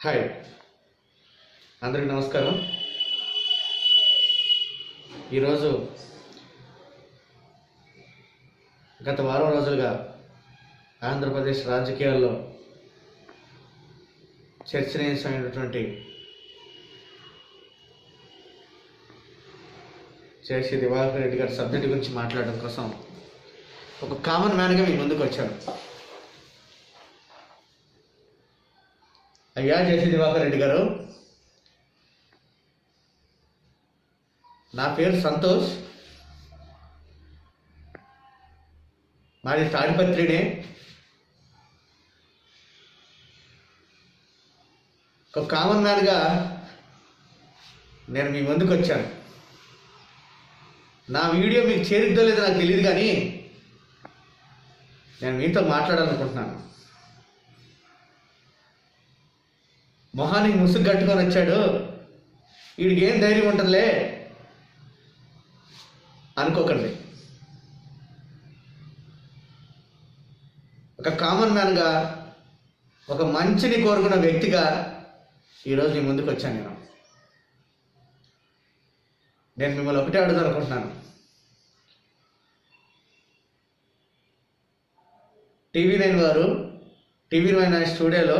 Hi, అందరికి నమస్కారం. ఈరోజు గత వారం రోజులుగా ఆంధ్రప్రదేశ్ రాజకీయాల్లో చర్చనీయాంశమైనటువంటి జేసీ దివాకర్ రెడ్డి గారి సబ్జెక్టు గురించి మాట్లాడడం కోసం ఒక కామన్ మ్యాన్గా మీ ముందుకు వచ్చాను. అయ్యా జేసీ దివాకర్ రెడ్డి గారు, నా పేరు సంతోష్, మాది తాడిపత్రినే. ఒక కామన్ మ్యాన్గా నేను మీ ముందుకు వచ్చాను. నా వీడియో మీకు చేరిద్దో లేదో నాకు తెలియదు, కానీ నేను మీతో మాట్లాడాలనుకుంటున్నాను. మొహానికి ముసుగు కట్టుకొని వచ్చాడు, వీడికి ఏం ధైర్యం ఉంటుందిలే అనుకోకండి. ఒక కామన్ మ్యాన్గా, ఒక మంచిని కోరుకున్న వ్యక్తిగా ఈరోజు మీ ముందుకు వచ్చాను. నేను మిమ్మల్ని ఒకటే అడుగుదాం అనుకుంటున్నాను. టీవీ9 వారు టీవీ9 స్టూడియోలో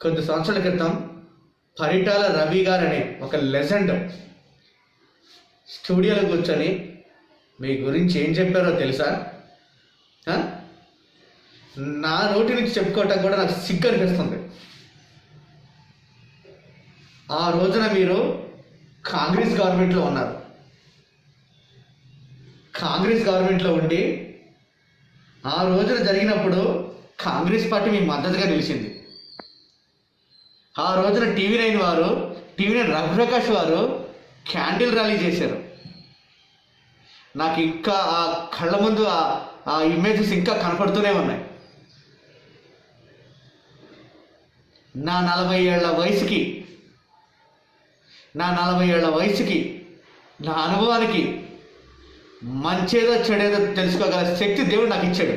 కొద్ది సంవత్సరాల క్రితం పరిటాల రవి గారు అనే ఒక లెజెండ్ స్టూడియోలో కూర్చొని మీ గురించి ఏం చెప్పారో తెలుసా? నా నోటి నుంచి చెప్పుకోవటం కూడా నాకు సిగ్గు అనిపిస్తుంది. ఆ రోజున మీరు కాంగ్రెస్ గవర్నమెంట్లో ఉన్నారు. కాంగ్రెస్ గవర్నమెంట్లో ఉండి ఆ రోజున జరిగినప్పుడు కాంగ్రెస్ పార్టీ మీకు మద్దతుగా నిలిచింది. ఆ రోజున టీవీ9 వారు, టీవీ9 రవిప్రకాష్ వారు క్యాండిల్ ర్యాలీ చేశారు. నాకు ఇంకా ఆ కళ్ళ ముందు ఆ ఇమేజెస్ ఇంకా కనపడుతూనే ఉన్నాయి. నా 40 ఏళ్ల వయసుకి నా అనుభవానికి మంచేదో చెడేదో తెలుసుకోగల శక్తి దేవుడు నాకు ఇచ్చాడు.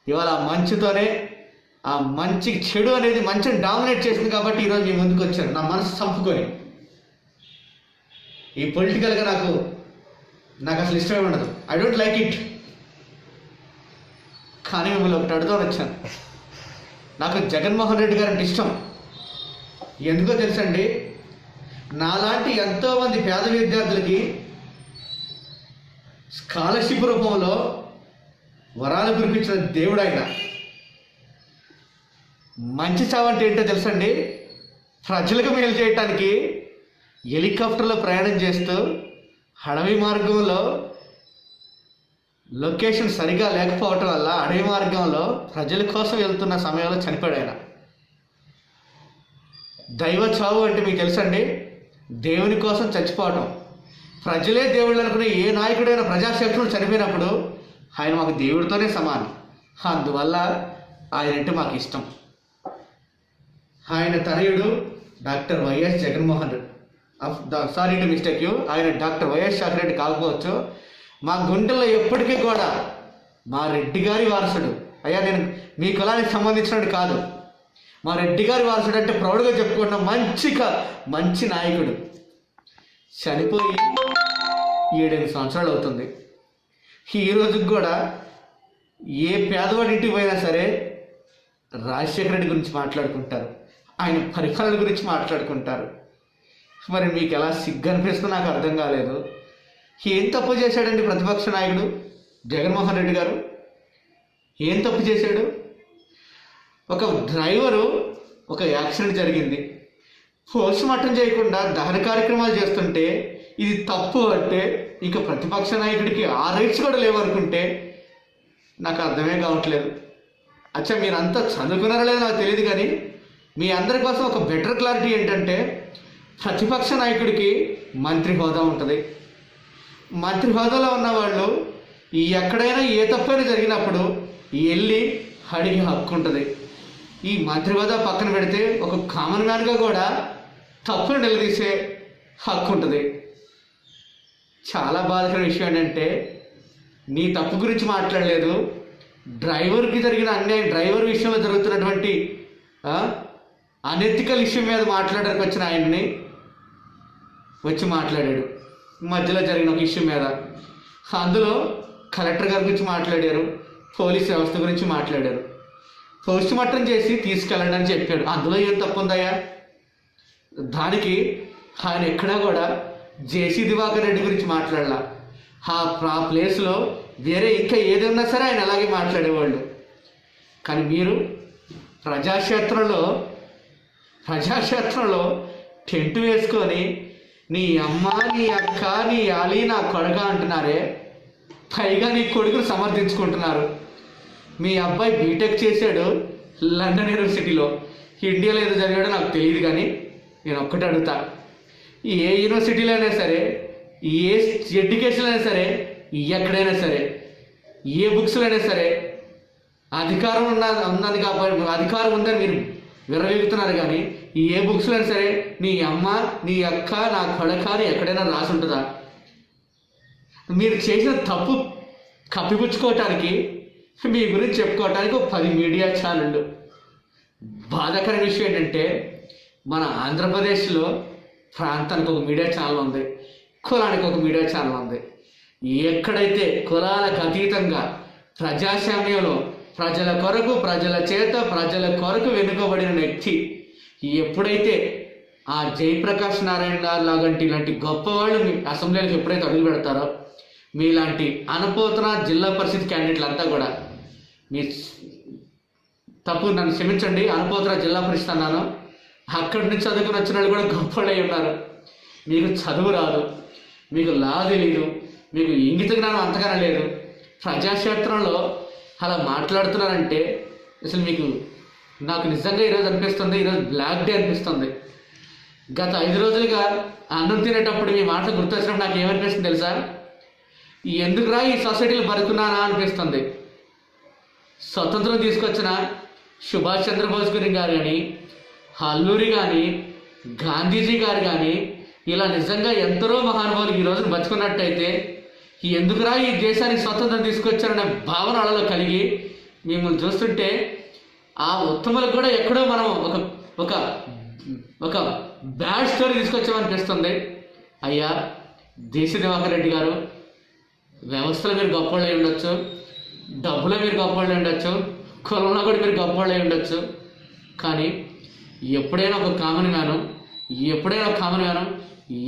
ఇవాళ ఆ మంచుతోనే, ఆ మంచి చెడు అనేది మంచిని డామినేట్ చేసింది కాబట్టి ఈరోజు మీ ముందుకు వచ్చాను, నా మనసు చంపుకొని. ఈ పొలిటికల్గా నాకు అసలు ఇష్టమే ఉండదు. I don't like it. కానీ మిమ్మల్ని ఒకటి అడుగుదామని వచ్చాను. నాకు జగన్మోహన్ రెడ్డి గారు అంటే ఇష్టం. ఎందుకో తెలుసండి, నాలాంటి ఎంతోమంది పేద విద్యార్థులకి స్కాలర్షిప్ రూపంలో వరాలు కురిపించిన దేవుడు ఆయన. మంచి చావంటే ఏంటో తెలుసండి, ప్రజలకు మేలు చేయటానికి హెలికాప్టర్లో ప్రయాణం చేస్తూ అడవి మార్గంలో లొకేషన్ సరిగా లేకపోవటం వల్ల అడవి మార్గంలో ప్రజల కోసం వెళ్తున్న సమయంలో చనిపోయాడు ఆయన. దైవ చావు అంటే మీకు తెలుసండి, దేవుని కోసం చచ్చిపోవటం. ప్రజలే దేవుళ్ళు అనుకునే ఏ నాయకుడైనా ప్రజాశక్తులు చనిపోయినప్పుడు ఆయన మాకు దేవుడితోనే సమానం. అందువల్ల ఆయన అంటే మాకు ఇష్టం. ఆయన తనయుడు doctor YS Jaganmohan Reddy, sorry to mistake you, ఆయన డాక్టర్ వైఎస్ రెడ్డి కాకపోవచ్చు. మా గుండెల్లో ఎప్పటికీ కూడా మా రెడ్డి గారి వారసుడు. అయ్యా, నేను మీ కులానికి సంబంధించినట్టు కాదు, మా రెడ్డి గారి వారసుడు అంటే ప్రౌడ్గా చెప్పుకున్న మంచి నాయకుడు. చనిపోయి 7 సంవత్సరాలు అవుతుంది. ఈ రోజుకి కూడా ఏ పేదవాడి ఇంటికి పోయినా సరే రాజశేఖర రెడ్డి గురించి మాట్లాడుకుంటారు, ఆయన పరిపాలన గురించి మాట్లాడుకుంటారు. మరి మీకు ఎలా సిగ్గు అనిపిస్తుందో నాకు అర్థం కాలేదు. ఏం తప్పు చేశాడండి ప్రతిపక్ష నాయకుడు జగన్మోహన్ రెడ్డి గారు? ఏం తప్పు చేశాడు? ఒక డ్రైవరు, ఒక యాక్సిడెంట్ జరిగింది, పోస్ట్ మార్టం చేయకుండా దహన కార్యక్రమాలు చేస్తుంటే ఇది తప్పు అంటే ఇక ప్రతిపక్ష నాయకుడికి ఆ రైట్స్ కూడా లేవనుకుంటే నాకు అర్థమే కావట్లేదు. అచ్చా, మీరంతా చదువుకున్నారో లేదో నాకు తెలియదు, కానీ మీ అందరి కోసం ఒక బెటర్ క్లారిటీ ఏంటంటే, ప్రతిపక్ష నాయకుడికి మంత్రి హోదా ఉంటుంది. మంత్రి హోదాలో ఉన్నవాళ్ళు ఎక్కడైనా ఏ తప్పైనా జరిగినప్పుడు వెళ్ళి అడిగే హక్కు ఉంటుంది. ఈ మంత్రి హోదా పక్కన పెడితే ఒక కామన్ మ్యాన్గా కూడా తప్పును నిలదీసే హక్కు ఉంటుంది. చాలా బాధకర విషయం ఏంటంటే, నీ తప్పు గురించి మాట్లాడలేదు, డ్రైవర్కి జరిగిన అన్యాయం, డ్రైవర్ విషయంలో జరుగుతున్నటువంటి అనెథికల్ ఇష్యూ మీద మాట్లాడడానికి వచ్చిన ఆయన్ని వచ్చి మాట్లాడాడు. మధ్యలో జరిగిన ఒక ఇష్యూ మీద అందులో కలెక్టర్ గారి గురించి మాట్లాడారు, పోలీస్ వ్యవస్థ గురించి మాట్లాడారు. పోస్ట్ మార్టం చేసి తీసుకెళ్ళండి అని చెప్పాడు. అందులో ఏం తప్పు ఉందయ్యా? దానికి ఆయన ఎక్కడా కూడా జేసీ దివాకర్ రెడ్డి గురించి మాట్లాడాల. ఆ ప్లేస్లో వేరే ఇంకా ఏదన్నా సరే ఆయన అలాగే మాట్లాడేవాళ్ళు. కానీ మీరు ప్రజాక్షేత్రంలో టెంట్ వేసుకొని నీ అమ్మ, నీ అక్క, నీ ఆలి, నా కొడుక అంటున్నారే, పైగా నీ కొడుకును సమర్థించుకుంటున్నారు. మీ అబ్బాయి బీటెక్ చేశాడు లండన్ యూనివర్సిటీలో, ఇండియాలో ఏదో జరిగాడో నాకు తెలియదు. కానీ నేను ఒక్కటి అడుగుతా, ఏ యూనివర్సిటీలో అయినా సరే, ఏ ఎడ్యుకేషన్ అయినా సరే, ఎక్కడైనా సరే, ఏ బుక్స్లో అయినా సరే అధికారం ఉన్నది కాబట్టి అధికారం ఉందని మీరు విరవీగుతున్నారు. కానీ ఏ బుక్స్లో అయినా సరే నీ అమ్మ, నీ అక్క, నా కొడుక అని ఎక్కడైనా రాసి ఉంటుందా? మీరు చేసిన తప్పు కప్పిపుచ్చుకోవటానికి, మీ గురించి చెప్పుకోవటానికి 10 మీడియా ఛానళ్ళు. బాధాకరమైన విషయం ఏంటంటే మన ఆంధ్రప్రదేశ్లో ప్రాంతానికి ఒక మీడియా ఛానల్ ఉంది, కులానికి ఒక మీడియా ఛానల్ ఉంది. ఎక్కడైతే కులాలకు అతీతంగా ప్రజాస్వామ్యంలో ప్రజల కొరకు, ప్రజల చేత, ప్రజల కొరకు వెనుకబడిన వ్యక్తి ఎప్పుడైతే ఆ జయప్రకాష్ నారాయణ గారు లాంటి ఇలాంటి గొప్పవాళ్ళు మీ అసెంబ్లీలకు ఎప్పుడైతే అడుగు పెడతారో, మీలాంటి అనుపోతున్న జిల్లా పరిషత్ క్యాండిడేట్లు అంతా కూడా, మీ తప్పు నన్ను క్షమించండి, అనుపోతున్న జిల్లా పరిషత్ అన్నాను, అక్కడి నుంచి చదువుకుని వచ్చిన వాళ్ళు కూడా గొప్పవాళ్ళై ఉన్నారు. మీకు చదువు రాదు, మీకు లా తెలీదు, మీకు ఇంగిత జ్ఞానం అంతగానే లేదు. ప్రజాక్షేత్రంలో అలా మాట్లాడుతున్నారంటే అసలు మీకు, నాకు నిజంగా ఈరోజు అనిపిస్తుంది, ఈరోజు బ్లాక్ డే అనిపిస్తుంది. గత 5 రోజులుగా అన్నం తినేటప్పుడు మీ మాటలు గుర్తొచ్చినప్పుడు నాకు ఏమనిపిస్తుంది తెలుసా? ఎందుకురా ఈ సొసైటీలో బతుకున్నానా అనిపిస్తుంది. స్వతంత్రం తీసుకొచ్చిన సుభాష్ చంద్రబోస్ గారు కానీ, అల్లూరి కానీ, గాంధీజీ గారు కానీ, ఇలా నిజంగా ఎందరో మహానుభావులు ఈ రోజున బతుకున్నట్టయితే ఎందుకురా ఈ దేశానికి స్వతంత్రం తీసుకొచ్చారనే భావన అలలో కలిగి మిమ్మల్ని చూస్తుంటే ఆ ఉత్తములకు కూడా ఎక్కడో మనం ఒక ఒక బ్యాడ్ స్టోరీ తీసుకొచ్చామనిపిస్తుంది. అయ్యా జేసీ దివాకర్ రెడ్డి గారు, వ్యవస్థలో మీరు గొప్పవాళ్ళు అయి ఉండొచ్చు, డబ్బులో మీరు గొప్పవాళ్ళు ఉండొచ్చు, కులంలో కూడా మీరు గొప్పవాళ్ళు అయి ఉండొచ్చు. కానీ ఎప్పుడైనా ఒక కామన్ మ్యాను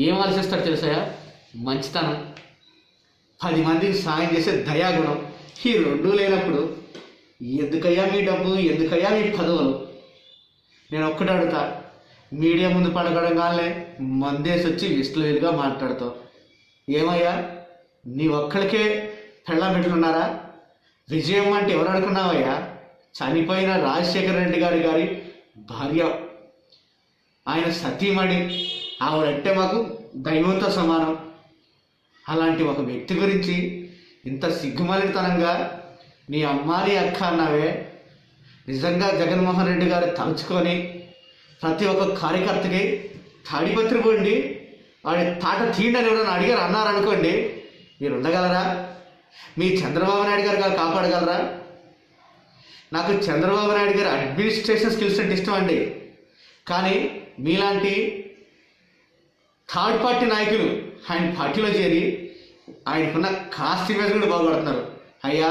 ఏం ఆలోచిస్తాడు తెలుసాయా? మంచితనం, 10 మందికి సాయం చేసే దయాగుణం. ఈ 2 లేనప్పుడు ఎందుకయ్యా మీ డబ్బు, ఎందుకయ్యా మీ పదవులు? నేను ఒక్కటి అడుగుతా, మీడియా ముందు పడగడంగానే మందేసి వచ్చి విస్తులుగా మాట్లాడతావు. ఏమయ్యా నీ ఒక్కడికే పెళ్ళాం పెట్టుకున్నారా? విజయం అంటే ఎవరు అనుకున్నావయ్యా? చనిపోయిన రాజశేఖర రెడ్డి గారి భార్య, ఆయన సతీమణి, ఆవిడంటే మాకు దైవంతో సమానం. అలాంటి ఒక వ్యక్తి గురించి ఇంత సిగ్గుమాలితనంగా నీ అమ్మ, నీ అక్క అన్నావే. నిజంగా జగన్మోహన్ రెడ్డి గారు తలుచుకొని ప్రతి ఒక్క కార్యకర్తకి తాడిపత్రి పోండి, వాడి తాట తీండని ఎవరైనా అడిగారు అన్నారనుకోండి, మీరు ఉండగలరా? మీ చంద్రబాబు నాయుడు గారు కాపాడగలరా? నాకు చంద్రబాబు నాయుడు గారు అడ్మినిస్ట్రేషన్ స్కిల్స్ అంటే ఇష్టం అండి. కానీ మీలాంటి థర్డ్ పార్టీ నాయకులు ఆయన పార్టీలో చేరి ఆయనకున్న కాస్ట్ ఇమేజ్ కూడా బాగుపడుతున్నారు. అయ్యా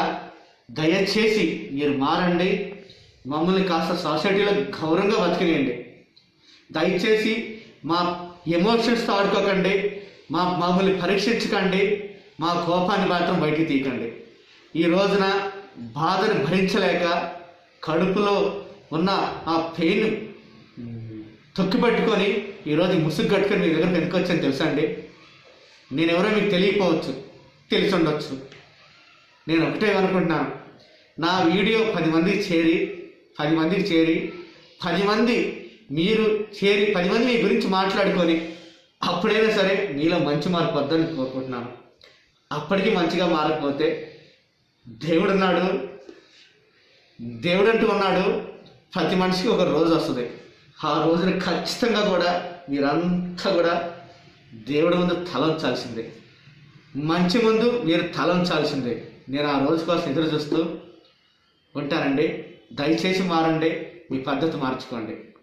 దయచేసి మీరు మారండి, మమ్మల్ని కాస్త సొసైటీలో గౌరవంగా బతికినేయండి. దయచేసి మా ఎమోషన్స్తో ఆడుకోకండి, మమ్మల్ని పరీక్షించకండి, మా కోపాన్ని మాత్రం బయటికి తీయకండి. ఈ రోజున బాధను భరించలేక కడుపులో ఉన్న ఆ పెయిన్ తొక్కిపట్టుకొని ఈరోజు ముసుగు కట్టుకొని మీ దగ్గరకు ఎందుకు వచ్చాను తెలుసా అండి? నేనెవరో మీకు తెలియకపోవచ్చు, తెలిసి ఉండొచ్చు. నేను ఒకటే అనుకుంటున్నాను, నా వీడియో 10 మందికి చేరి 10 మంది మీరు చేరి 10 మంది మీ గురించి మాట్లాడుకొని అప్పుడైనా సరే మీలో మంచి మార్పు వద్దని కోరుకుంటున్నాను. అప్పటికి మంచిగా మారకపోతే దేవుడు అంటూ ఉన్నాడు. ప్రతి మనిషికి ఒక రోజు వస్తుంది. ఆ రోజున ఖచ్చితంగా కూడా మీరంతా కూడా దేవుడి ముందు తలంచాల్సిందే, మంచి ముందు మీరు తలంచాల్సిందే. నేను ఆ రోజు కోసం ఎదురు చూస్తూ ఉంటానండి. దయచేసి మారండి. మీ పద్ధతి మార్చుకోండి.